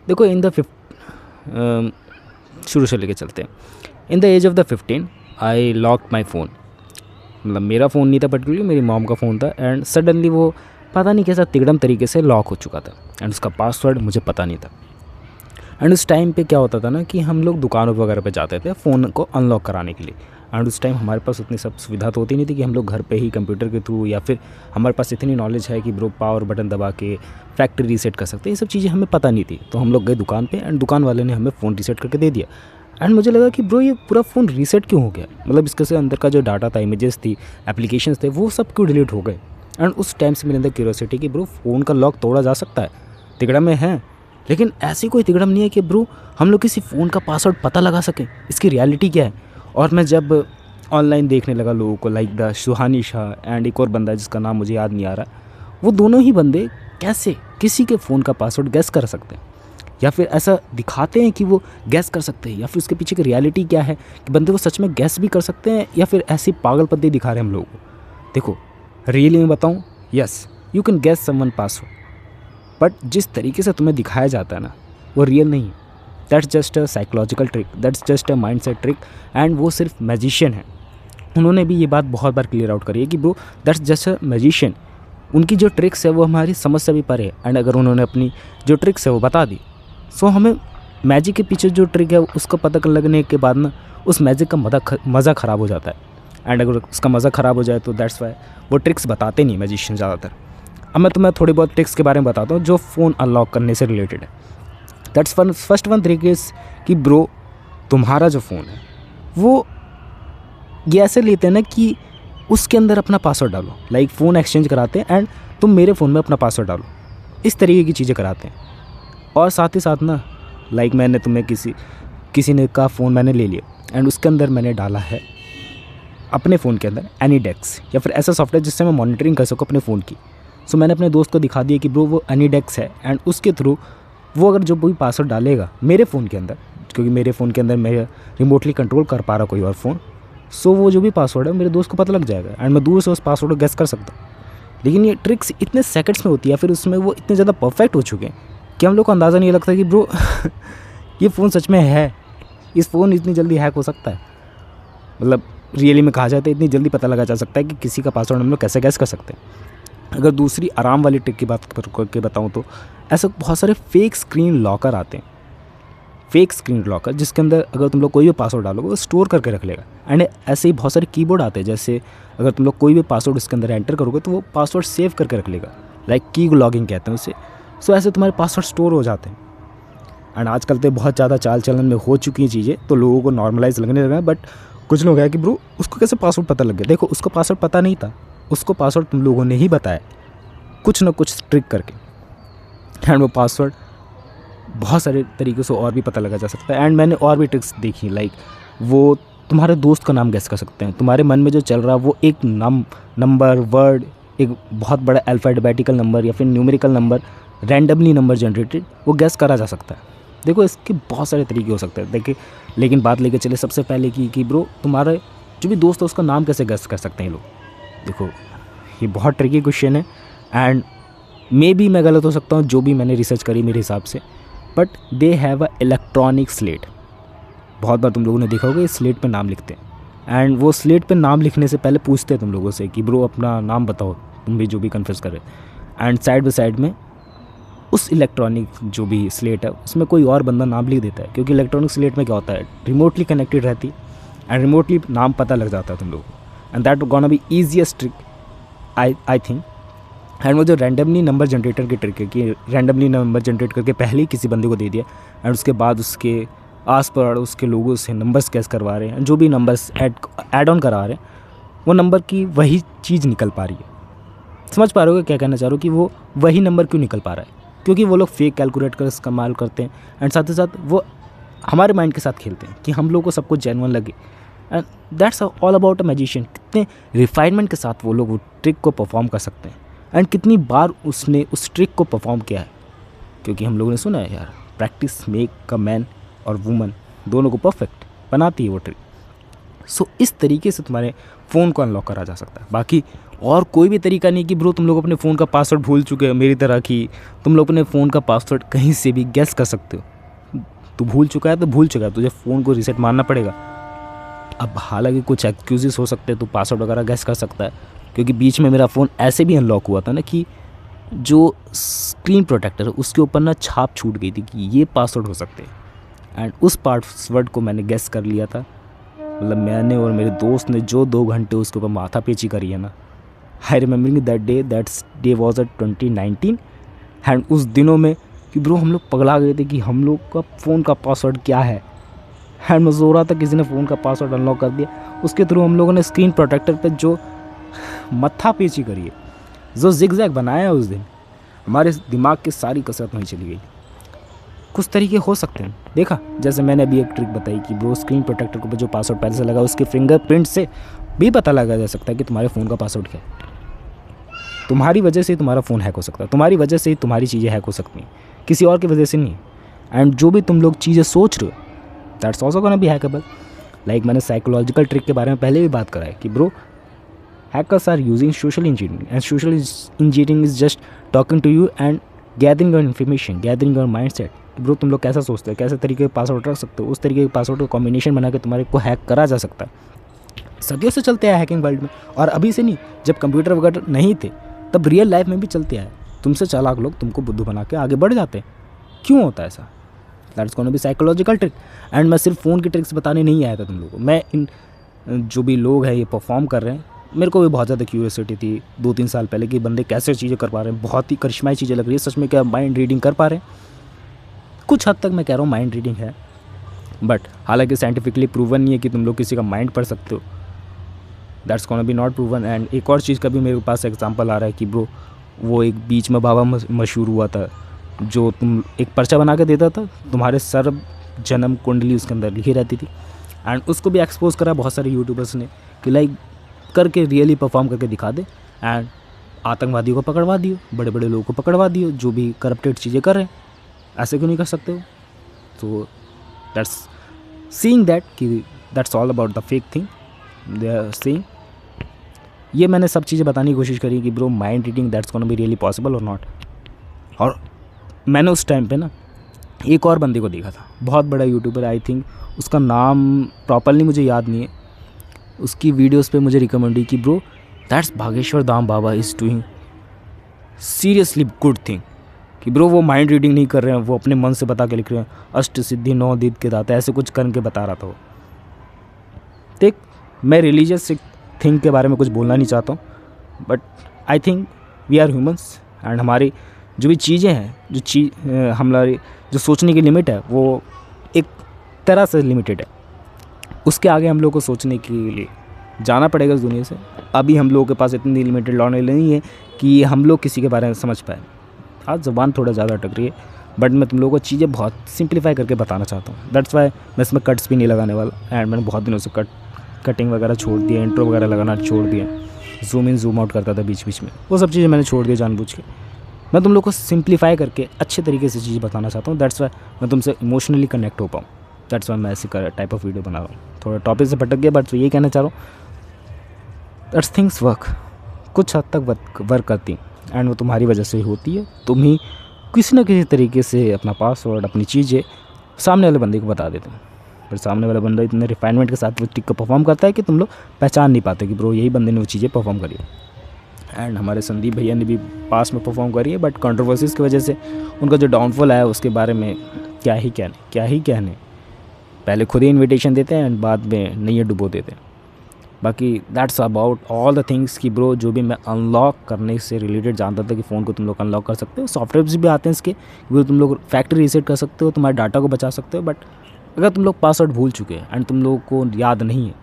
देखो in the शुरू से लेके चलते हैं। In the age of the 15 I locked my phone. मतलब मेरा फ़ोन नहीं था पर्टिकुलरली, मेरी मॉम का फ़ोन था, एंड सडनली वो पता नहीं कैसा तिगड़म तरीके से लॉक हो चुका था, एंड उसका पासवर्ड मुझे पता नहीं था। एंड उस टाइम पे क्या होता था ना कि हम लोग दुकानों वगैरह पे जाते थे फ़ोन को अनलॉक कराने के लिए, एंड उस टाइम हमारे पास उतनी सब सुविधा तो होती नहीं थी कि हम लोग घर पे ही कंप्यूटर के थ्रू, या फिर हमारे पास इतनी नॉलेज है कि ब्रो पावर बटन दबा के फैक्ट्री रीसेट कर सकते हैं, ये सब चीज़ें हमें पता नहीं थी। तो हम लोग गए दुकान पे, एंड दुकान वाले ने हमें फ़ोन रीसेट करके दे दिया। एंड मुझे लगा कि ब्रो ये पूरा फ़ोन रीसेट क्यों हो गया, मतलब इसके से अंदर का जो डाटा था, इमेजेस थी, एप्लीकेशंस थे, वो सब क्यों डिलीट हो गए। एंड उस टाइम से मेरे अंदर क्यूरियोसिटी कि ब्रो फ़ोन का लॉक तोड़ा जा सकता है, तिगड़ा में है, लेकिन ऐसी कोई तिगड़म नहीं है कि ब्रो हम लोग किसी फ़ोन का पासवर्ड पता लगा सकें, इसकी रियलिटी क्या है। और मैं जब ऑनलाइन देखने लगा लोगों को, like the Suhani Shah and एक और बंदा जिसका नाम मुझे याद नहीं आ रहा, वो दोनों ही बंदे कैसे किसी के फ़ोन का पासवर्ड गैस कर सकते हैं, या फिर ऐसा दिखाते हैं कि वो गैस कर सकते हैं, या फिर उसके पीछे की रियलिटी क्या है कि बंदे वो सच में गैस भी कर सकते हैं, या फिर ऐसी पागलपंती दिखा रहे हैं हम लोगों को। देखो रियली मैं बताऊँ, yes you can gas someone password, but जिस तरीके से तुम्हें दिखाया जाता है ना, वो रियल नहीं है। That's just a psychological trick, that's just a mind set trick, and वो सिर्फ मैजिशियन है। उन्होंने भी ये बात बहुत बार क्लियर आउट करी है कि bro that's just a magician, उनकी जो ट्रिक्स है वो हमारी समझ से भी परे है। एंड अगर उन्होंने अपनी जो ट्रिक्स है वो बता दी, सो हमें मैजिक के पीछे जो ट्रिक है उसको पता लगने के बाद ना उस मैजिक का मज़ा ख़राब हो जाता है। एंड अगर उसका मज़ा ख़राब हो जाए तो दैट्स वाई वो ट्रिक्स बताते नहीं मैजिशियन ज़्यादातर। अब मैं तुम्हें थोड़ी बहुत ट्रिक्स के बारे में बताता हूँ जो फ़ोन अनलॉक करने से रिलेटेड है। That's first one trick is कि ब्रो तुम्हारा जो फ़ोन है वो ये ऐसे लेते हैं ना कि उसके अंदर अपना पासवर्ड डालो, लाइक फ़ोन एक्सचेंज कराते हैं एंड तुम मेरे फ़ोन में अपना पासवर्ड डालो, इस तरीके की चीज़ें कराते हैं। और साथ ही साथ ना लाइक मैंने तुम्हें किसी ने का फ़ोन मैंने ले लिया एंड उसके अंदर मैंने डाला है अपने फ़ोन के अंदर एनीडेक्स, या फिर ऐसा सॉफ्टवेयर जिससे मैं मॉनिटरिंग कर सकूँ अपने फ़ोन की। सो मैंने अपने दोस्त को दिखा दिया कि ब्रो वो एनीडेक्स है, एंड उसके थ्रू वो अगर जो कोई पासवर्ड डालेगा मेरे फ़ोन के अंदर, क्योंकि मेरे फ़ोन के अंदर मैं रिमोटली कंट्रोल कर पा रहा कोई और फ़ोन, सो वो जो भी पासवर्ड है मेरे दोस्त को पता लग जाएगा एंड मैं दूर से उस पासवर्ड को गेस कर सकता हूँ। लेकिन ये ट्रिक्स इतने सेकंड्स में होती है, फिर उसमें वो इतने ज़्यादा परफेक्ट हो चुके हैं कि हम लोग को अंदाज़ा नहीं लगता कि ब्रो ये फ़ोन सच में है, इस फ़ोन इतनी जल्दी हैक हो सकता है। मतलब रियली में कहा जाए तो इतनी जल्दी पता लगा जा सकता है कि किसी का पासवर्ड हम लोग कैसे गैस कर सकते हैं। अगर दूसरी आराम वाली ट्रिक की बात करके बताऊँ तो ऐसे बहुत सारे फेक स्क्रीन लॉकर आते हैं, फेक स्क्रीन लॉकर जिसके अंदर अगर तुम लोग कोई भी पासवर्ड डालोगे वो स्टोर करके रख लेगा। एंड ऐसे ही बहुत सारे कीबोर्ड आते हैं, जैसे अगर तुम लोग कोई भी पासवर्ड उसके अंदर एंटर करोगे तो वो पासवर्ड सेव करके रख लेगा, लाइक की लॉगिंग कहते हैं उसे। सो ऐसे तुम्हारे पासवर्ड स्टोर हो जाते हैं। एंड आजकल तो बहुत ज़्यादा चाल चलन में हो चुकी हैं चीज़ें, तो लोगों को नॉर्मलाइज लगने लगा है। बट कुछ लोग हैं कि ब्रो उसको कैसे पासवर्ड पता लग गया। देखो उसको पासवर्ड पता नहीं था, उसको पासवर्ड तुम लोगों ने ही बताया कुछ ना कुछ ट्रिक करके, एंड वो पासवर्ड बहुत सारे तरीक़ों से और भी पता लगा जा सकता है। एंड मैंने और भी ट्रिक्स देखी, लाइक वो तुम्हारे दोस्त का नाम गैस कर सकते हैं, तुम्हारे मन में जो चल रहा है वो एक नंबर वर्ड, एक बहुत बड़ा अल्फ़ाबेटिकल नंबर या फिर numerical number, randomly number generated, वो गैस करा जा सकता है। देखो इसके बहुत सारे तरीके हो सकते हैं। देखिए लेकिन बात लेके चले सबसे पहले कि ब्रो तुम्हारा जो भी दोस्त है उसका नाम कैसे गैस कर सकते हैं लोग। देखो ये बहुत ट्रिकी क्वेश्चन है, एंड मे बी मैं गलत हो सकता हूँ, जो भी मैंने रिसर्च करी मेरे हिसाब से, but they have a electronic slate. बहुत बार तुम लोगों ने देखा होगा इस स्लेट पे नाम लिखते हैं, एंड वो स्लेट पे नाम लिखने से पहले पूछते हैं तुम लोगों से कि ब्रो अपना नाम बताओ, तुम भी जो भी कन्फ्यूज़ कर रहे। एंड साइड बाई साइड में उस इलेक्ट्रॉनिक जो भी स्लेट है उसमें कोई और बंदा नाम लिख देता है, क्योंकि इलेक्ट्रॉनिक स्लेट में क्या होता है रिमोटली कनेक्टेड रहती है एंड रिमोटली नाम पता लग जाता है तुम लोगों को। And that gonna be easiest trick I think. And वो जो रैंडमली नंबर जनरेटर की ट्रिक है कि रैंडमली नंबर जनरेट करके पहले ही किसी बंदे को दे दिया एंड उसके बाद उसके आस पास उसके लोगों से नंबर्स कैस करवा रहे हैं, जो भी नंबर्स ऐड ऑन करा रहे हैं वो नंबर की वही चीज़ निकल पा रही है। समझ पा रहे हो क्या कहना चाह रहे हो कि वो वही नंबर क्यों निकल पा रहा है, क्योंकि वो लोग फेक कैलकुलेट कर इस्तेमाल करते हैं एंड साथ ही साथ वो हमारे माइंड के साथ खेलते हैं कि हम लोग को सब कुछ जेन्युइन लगे। And that's all about a magician. कितने रिफाइनमेंट के साथ वो लोग वो ट्रिक को परफॉर्म कर सकते हैं एंड कितनी बार उसने उस ट्रिक को परफॉर्म किया है, क्योंकि हम लोगों ने सुना है यार प्रैक्टिस मेक अ मैन और वुमन दोनों को परफेक्ट बनाती है वो ट्रिक। सो इस तरीके से तुम्हारे फ़ोन को अनलॉक करा जा सकता है। बाकी और कोई भी तरीका नहीं कि ब्रो तुम लोग अपने फ़ोन का पासवर्ड भूल चुके हो मेरी तरह कि तुम लोग अपने फ़ोन का पासवर्ड कहीं से भी गेस कर सकते हो। तू भूल चुका है तो भूल चुका है, तुझे फ़ोन को रीसेट मारना पड़ेगा। अब हालांकि कुछ एक्सक्यूजेस हो सकते हैं, तो पासवर्ड वगैरह गेस कर सकता है, क्योंकि बीच में मेरा फ़ोन ऐसे भी अनलॉक हुआ था ना कि जो स्क्रीन प्रोटेक्टर है उसके ऊपर ना छाप छूट गई थी कि ये पासवर्ड हो सकते हैं। एंड उस पासवर्ड को मैंने गेस कर लिया था। मतलब मैंने और मेरे दोस्त ने जो 2 घंटे उसके ऊपर माथा पेची करी है ना, I remembering that day, that's day was at 2019। And उस दिनों में कि ब्रो हम लोग पगला गए थे कि हम लोग का फ़ोन का पासवर्ड क्या है। एंड मैं सो रहा था, किसी ने फ़ोन का पासवर्ड अनलॉक कर दिया। उसके थ्रू हम लोगों ने स्क्रीन प्रोटेक्टर पे जो मत्था पेची करी है, जो जिगजैग बनाया है उस दिन, हमारे दिमाग की सारी कसरत वहीं चली गई। कुछ तरीके हो सकते हैं, देखा जैसे मैंने अभी एक ट्रिक बताई कि ब्रो स्क्रीन प्रोटेक्टर के ऊपर जो पासवर्ड पहले से लगा उसके फिंगरप्रिंट से भी पता लगा जा सकता है कि तुम्हारे फ़ोन का पासवर्ड क्या है। तुम्हारी वजह से ही तुम्हारा फ़ोन हैक हो सकता है, तुम्हारी वजह से ही तुम्हारी चीज़ें हैक हो सकती हैं, किसी और की वजह से नहीं। एंड जो भी तुम लोग चीज़ें सोच रहे हो that's also gonna be hackable. Like मैंने साइकोलॉजिकल ट्रिक के बारे में पहले भी बात करा है कि bro hackers are using social engineering, and social engineering is just talking to you and gathering your information, gathering your mindset। Bro तुम लोग कैसा सोचते हो, कैसे तरीके के पासवर्ड रख सकते हो, उस तरीके के पासवर्ड का कॉम्बिनेशन बना के तुम्हारे को हैक करा जा सकता है। सदियों से चलते हैं हैकिंग वर्ल्ड में, और अभी से नहीं, जब कंप्यूटर वगैरह नहीं थे तब रियल लाइफ में भी चलते आए। तुमसे चालाक लोग तुमको बुद्धू बना के आगे बढ़ जाते हैं। क्यों होता है ऐसा? That's gonna B psychological trick. And मैं सिर्फ फ़ोन की ट्रिक्स बताने नहीं आया था तुम लोगों को, मैं इन जो भी लोग हैं ये परफॉर्म कर रहे हैं, मेरे को भी बहुत ज़्यादा क्यूरियोसिटी थी 2-3 साल पहले कि बंदे कैसे चीज़ें कर पा रहे हैं। बहुत ही करिश्माई चीज़ें लग रही है सच में, क्या माइंड रीडिंग कर पा रहे हैं? कुछ हद तक मैं कह रहा हूँ माइंड रीडिंग है, बट हालांकि साइंटिफिकली प्रूवन नहीं है कि तुम लोग किसी का माइंड पढ़ सकते हो। That's gonna B not proven. And एक और चीज़ का भी मेरे पास एग्जांपल आ रहा है कि ब्रो वो एक बीच में बाबा मशहूर हुआ था, जो तुम एक पर्चा बना के देता था, तुम्हारे सर्व जन्म कुंडली उसके अंदर लिखी रहती थी। एंड उसको भी एक्सपोज करा बहुत सारे यूट्यूबर्स ने कि लाइक करके रियली परफॉर्म करके दिखा दे, एंड आतंकवादियों को पकड़वा दियो, बड़े बड़े लोगों को पकड़वा दियो जो भी करप्टेड चीज़ें कर रहे हैं। ऐसे क्यों नहीं कर सकते हो? तो दैट्स सीइंग दैट कि that's all about the fake thing they are seeing. ये मैंने सब चीज़ें बताने की कोशिश करी कि bro mind reading that's gonna be really possible और नॉट। और मैंने उस टाइम पे ना एक और बंदे को देखा था, बहुत बड़ा यूट्यूबर, आई थिंक उसका नाम प्रॉपरली मुझे याद नहीं है। उसकी वीडियोस पे मुझे रिकमेंड हुई कि bro that's Bhageshwar Dham Baba is doing seriously good thing, कि ब्रो वो माइंड रीडिंग नहीं कर रहे हैं, वो अपने मन से बता के लिख रहे हैं, अष्ट सिद्धि 9 दीद के दाता, ऐसे कुछ करके बता रहा था वो। देख मैं रिलीजियस थिंग के बारे में कुछ बोलना नहीं चाहता हूँ, but I think we are humans, and हमारी जो भी चीज़ें हैं, जो हमारी जो सोचने की लिमिट है वो एक तरह से लिमिटेड है। उसके आगे हम लोग को सोचने के लिए जाना पड़ेगा इस दुनिया से। अभी हम लोगों के पास इतनी लिमिटेड नॉलेज नहीं है कि हम लोग किसी के बारे में समझ पाए। आज ज़बान थोड़ा ज़्यादा अटक रही है, बट मैं तुम लोगों को चीज़ें बहुत सिंप्लीफाई करके बताना चाहता हूँ। दैट्स वाई मैं इसमें कट्स भी नहीं लगाने वाला। एंड मैंने बहुत दिनों से कटिंग वगैरह छोड़ दिया, इंट्रो वगैरह लगाना छोड़ दिया, जूम इन जूम आउट करता था बीच बीच में, वो सब चीज़ें मैंने छोड़ दिया जानबूझ के। मैं तुम लोग को सिंप्लीफाई करके अच्छे तरीके से चीज़ें बताना चाहता हूँ। दैट्स वाई मैं तुमसे इमोशनली कनेक्ट हो पाऊँ। दैट्स वाई मैं ऐसी टाइप ऑफ वीडियो बना रहा हूँ। थोड़ा टॉपिक से भटक गया, बट तो ये कहना चाह रहा हूँ दैट्स थिंग्स वर्क, कुछ हद तक वर्क करती हैं, एंड वो तुम्हारी वजह से ही होती है। तुम ही किसी न किसी तरीके से अपना पासवर्ड, अपनी चीज़ें सामने वाले बंदे को बता देते हैं, पर सामने वाला बंदा इतने रिफाइनमेंट के साथ वो ट्रिक को परफॉर्म करता है कि तुम लोग पहचान नहीं पाते कि ब्रो यही बंदे ने वो चीज़ें परफॉर्म करी है। एंड हमारे संदीप भैया ने भी पास में परफॉर्म करी है, बट कंट्रोवर्सीज़ की वजह से उनका जो डाउनफॉल आया उसके बारे में क्या ही कहने। पहले खुद ही इन्विटेशन देते हैं एंड बाद में नहीं डुबो देते हैं। बाकी that's about all the things कि ब्रो जो भी मैं अनलॉक करने से रिलेटेड जानता था कि फ़ोन को तुम लोग अनलॉक कर सकते हो। सॉफ्टवेयर्स भी आते हैं इसके, वो तुम लोग फैक्ट्री रीसेट कर सकते हो, तुम्हारे डाटा को बचा सकते हो। बट अगर तुम लोग पासवर्ड भूल चुके हैं एंड तुम लोगों को याद नहीं है,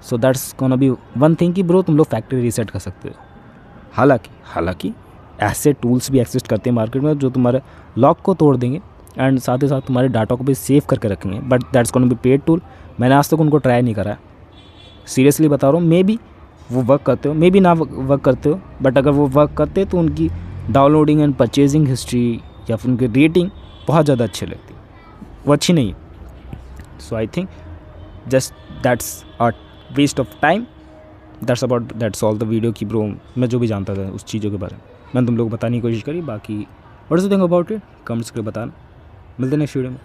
so that's gonna B one thing कि ब्रो तुम लोग फैक्ट्री रीसेट कर सकते हो। हालांकि ऐसे टूल्स भी एग्जिस्ट करते हैं मार्केट में जो तुम्हारे लॉक को तोड़ देंगे एंड साथ ही साथ तुम्हारे डाटा को भी सेव करके रखेंगे, but that's gonna be paid tool. मैंने आज तक उनको ट्राई नहीं करा है, सीरियसली बता रहा हूँ। मे बी वो वर्क करते हो, मे बी ना वर्क करते हो, बट अगर वो वर्क करते तो उनकी डाउनलोडिंग एंड परचेजिंग हिस्ट्री या फिर उनकी रेटिंग बहुत ज़्यादा अच्छी लगती, वो अच्छी नहीं है। So I think just that's a waste of time that's all the video की ब्रो, मैं जो भी जानता था उस चीज़ों के बारे में मैंने तुम लोग को बताने की कोशिश करी। बाकी what do you think about it, comments करके बताना। मिलते हैं नेक्स्ट वीडियो में।